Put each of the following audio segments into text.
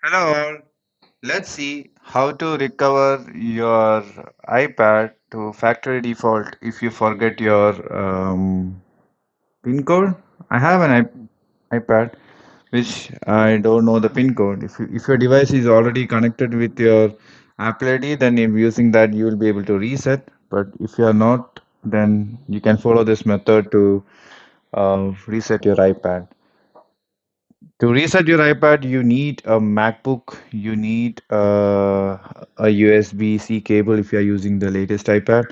Hello all. Let's see how to recover your iPad to factory default if you forget your pin code. I have an iPad which I don't know the pin code. If your device is already connected with your Apple ID, then if using that you will be able to reset. But if you are not, then you can follow this method to reset your iPad. To reset your iPad, you need a MacBook, you need a USB-C cable if you are using the latest iPad.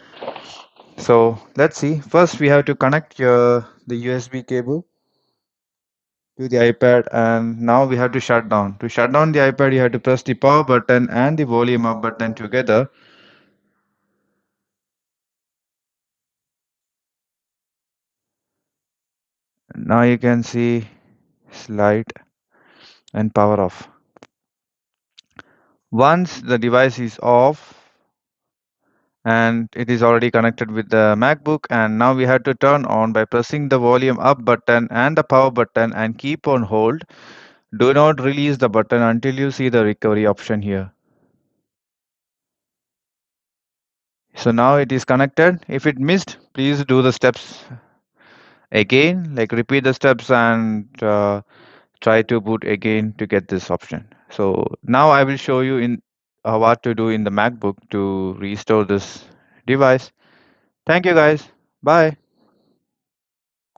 So let's see. First, we have to connect the USB cable to the iPad, and now we have to shut down. To shut down the iPad, you have to press the power button and the volume up button together. Now you can see slide and power off. Once the device is off, and it is already connected with the MacBook, and now we have to turn on by pressing the volume up button and the power button and keep on hold. Do not release the button until you see the recovery option here. So now it is connected. If it missed, please do the steps again, like repeat the steps and try to boot again to get this option. So now I will show you in what to do in the MacBook to restore this device. Thank you guys. Bye.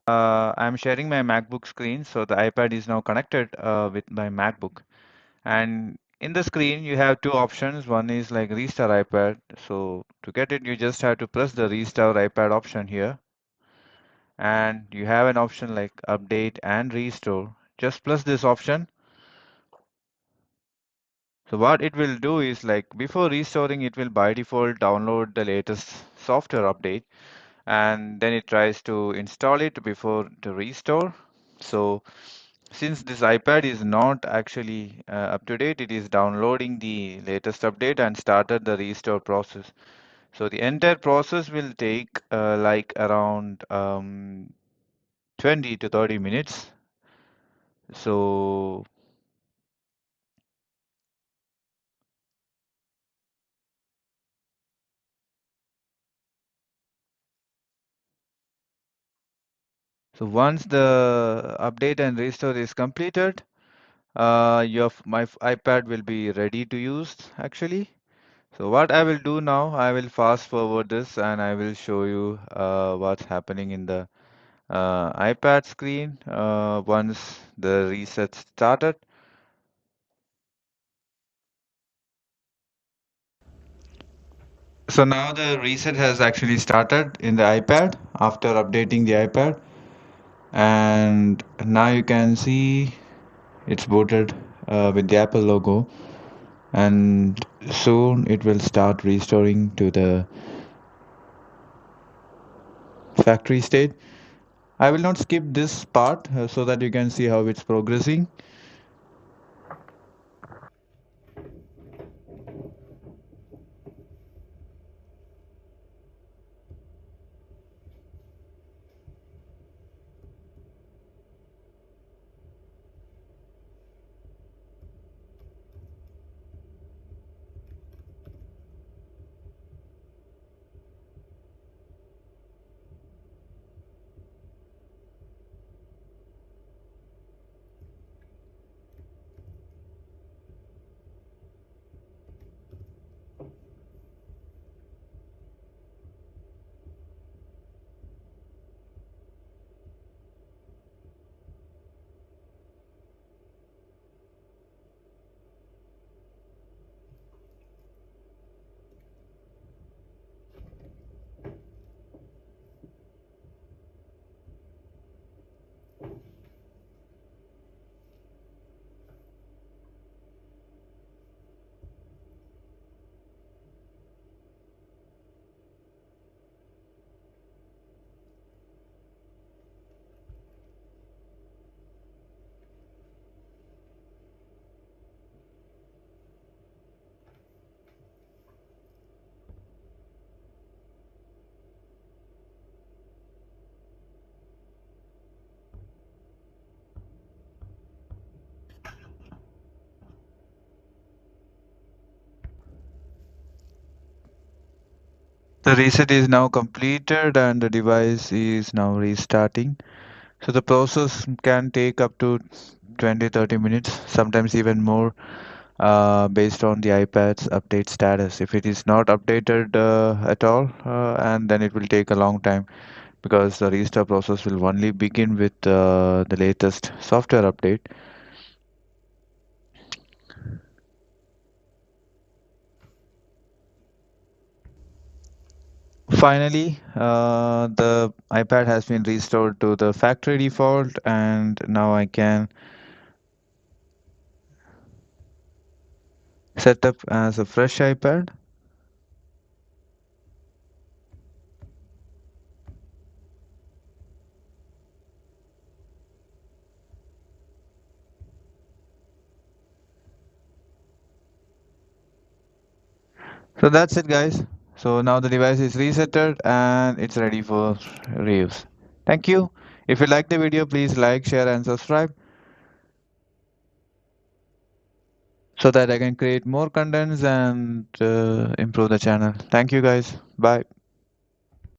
I'm sharing my MacBook screen, so the iPad is now connected with my MacBook. And in the screen, you have two options. One is like restart iPad. So to get it, you just have to press the restart iPad option here. And you have an option like update and restore. Just press this option. So what it will do is like before restoring, it will by default download the latest software update, and then it tries to install it before the restore. So since this iPad is not actually up to date, it is downloading the latest update and started the restore process. So the entire process will take like around 20 to 30 minutes. So, so once the update and restore is completed, my iPad will be ready to use actually. So what I will do now, I will fast forward this and I will show you what's happening in the iPad screen once the reset started. So now the reset has actually started in the iPad after updating the iPad, and now you can see it's booted with the Apple logo, and soon it will start restoring to the factory state. I will not skip this part so that you can see how it's progressing. The reset is now completed and the device is now restarting. So the process can take up to 20-30 minutes, sometimes even more, based on the iPad's update status. If it is not updated at all, and then it will take a long time because the restart process will only begin with the latest software update. Finally, the iPad has been restored to the factory default, and now I can set up as a fresh iPad. So that's it, guys. So now the device is resetted and it's ready for reuse. Thank you. If you like the video, please like, share, and subscribe so that I can create more contents and improve the channel. Thank you, guys. Bye.